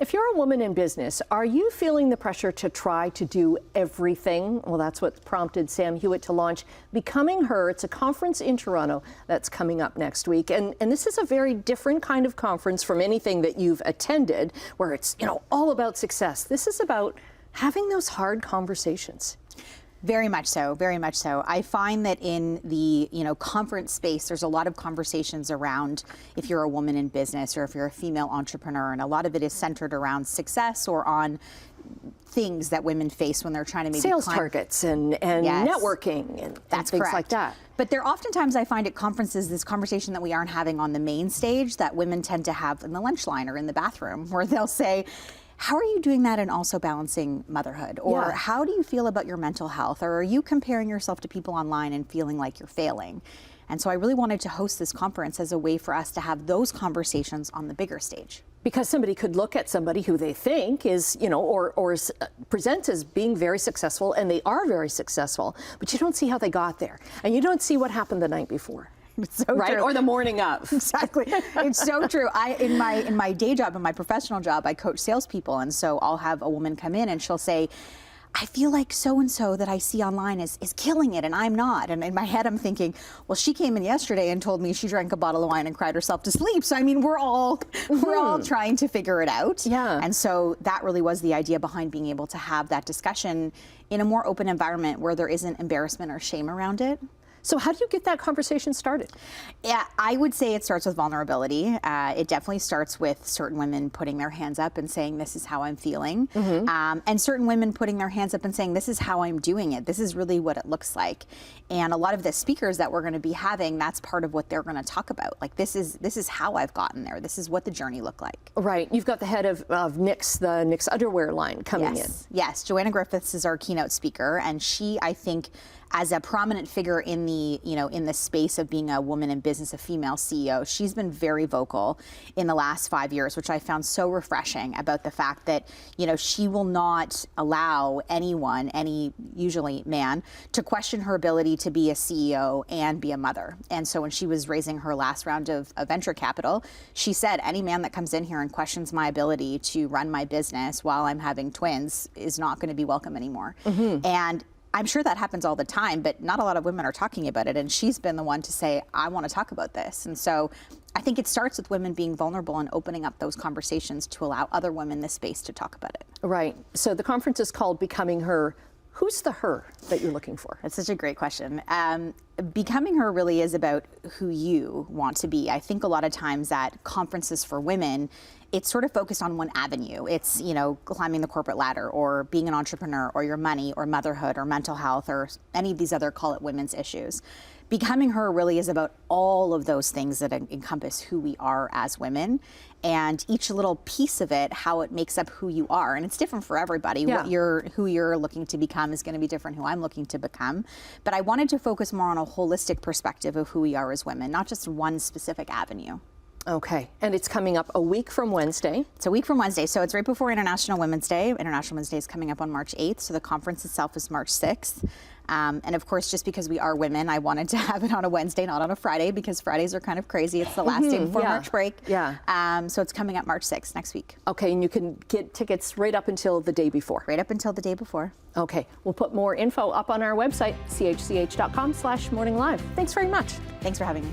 If you're a woman in business, are you feeling the pressure to try to do everything? Well, that's what prompted Sam Hewit to launch Becoming Her. It's a conference in Toronto that's coming up next week. And this is a very different kind of conference from anything that you've attended, where it's, all about success. This is about having those hard conversations. Very much so, very much so. I find that in the, conference space, there's a lot of conversations around if you're a woman in business or if you're a female entrepreneur, and a lot of it is centered around success or on things that women face when they're trying to maybe sales targets and Yes. networking and That's things correct. like that. But there oftentimes I find at conferences this conversation that we aren't having on the main stage that women tend to have in the lunch line or in the bathroom, where they'll say, how are you doing that and also balancing motherhood? Or how do you feel about your mental health? Or are you comparing yourself to people online and feeling like you're failing? And so I really wanted to host this conference as a way for us to have those conversations on the bigger stage. Because somebody could look at somebody who they think is, or presents as being very successful, and they are very successful, but you don't see how they got there. And you don't see what happened the night before. It's so right? true. Or the morning of. Exactly. It's so true. In my day job, in my professional job, I coach salespeople, and so I'll have a woman come in and she'll say, I feel like so-and-so that I see online is killing it and I'm not. And in my head I'm thinking, well, she came in yesterday and told me she drank a bottle of wine and cried herself to sleep. So I mean, we're all trying to figure it out. Yeah. And so that really was the idea behind being able to have that discussion in a more open environment where there isn't embarrassment or shame around it. So how do you get that conversation started? Yeah, I would say it starts with vulnerability. It definitely starts with certain women putting their hands up and saying, this is how I'm feeling. And certain women putting their hands up and saying, this is how I'm doing it. This is really what it looks like. And a lot of the speakers that we're going to be having, that's part of what they're going to talk about. Like, this is how I've gotten there. This is what the journey looked like. Right. You've got the head of NYX, the NYX underwear line coming in. Yes. Joanna Griffiths is our keynote speaker. And she, I think, as a prominent figure in the, in the space of being a woman in business, a female CEO, she's been very vocal in the last 5 years, which I found so refreshing, about the fact that, she will not allow anyone, usually man, to question her ability to be a CEO and be a mother. And so when she was raising her last round of venture capital, she said, any man that comes in here and questions my ability to run my business while I'm having twins is not going to be welcome anymore. And I'm sure that happens all the time, but not a lot of women are talking about it. And she's been the one to say, I want to talk about this. And so I think it starts with women being vulnerable and opening up those conversations to allow other women the space to talk about it. Right. So the conference is called Becoming Her. Who's the her that you're looking for? That's such a great question. Becoming Her really is about who you want to be. I think a lot of times at conferences for women, it's sort of focused on one avenue. It's, climbing the corporate ladder, or being an entrepreneur, or your money, or motherhood, or mental health, or any of these other, call it, women's issues. Becoming Her really is about all of those things that encompass who we are as women, and each little piece of it, how it makes up who you are. And it's different for everybody. Yeah. Who you're looking to become is going to be different who I'm looking to become. But I wanted to focus more on a holistic perspective of who we are as women, not just one specific avenue. Okay, and it's coming up a week from Wednesday. It's a week from Wednesday, so it's right before International Women's Day. International Women's Day is coming up on March 8th, so the conference itself is March 6th. And of course, just because we are women, I wanted to have it on a Wednesday, not on a Friday, because Fridays are kind of crazy. It's the last day before March break. Yeah. So it's coming up March 6th, next week. Okay, and you can get tickets right up until the day before. Right up until the day before. Okay, we'll put more info up on our website, chch.com/morninglive. Thanks very much. Thanks for having me.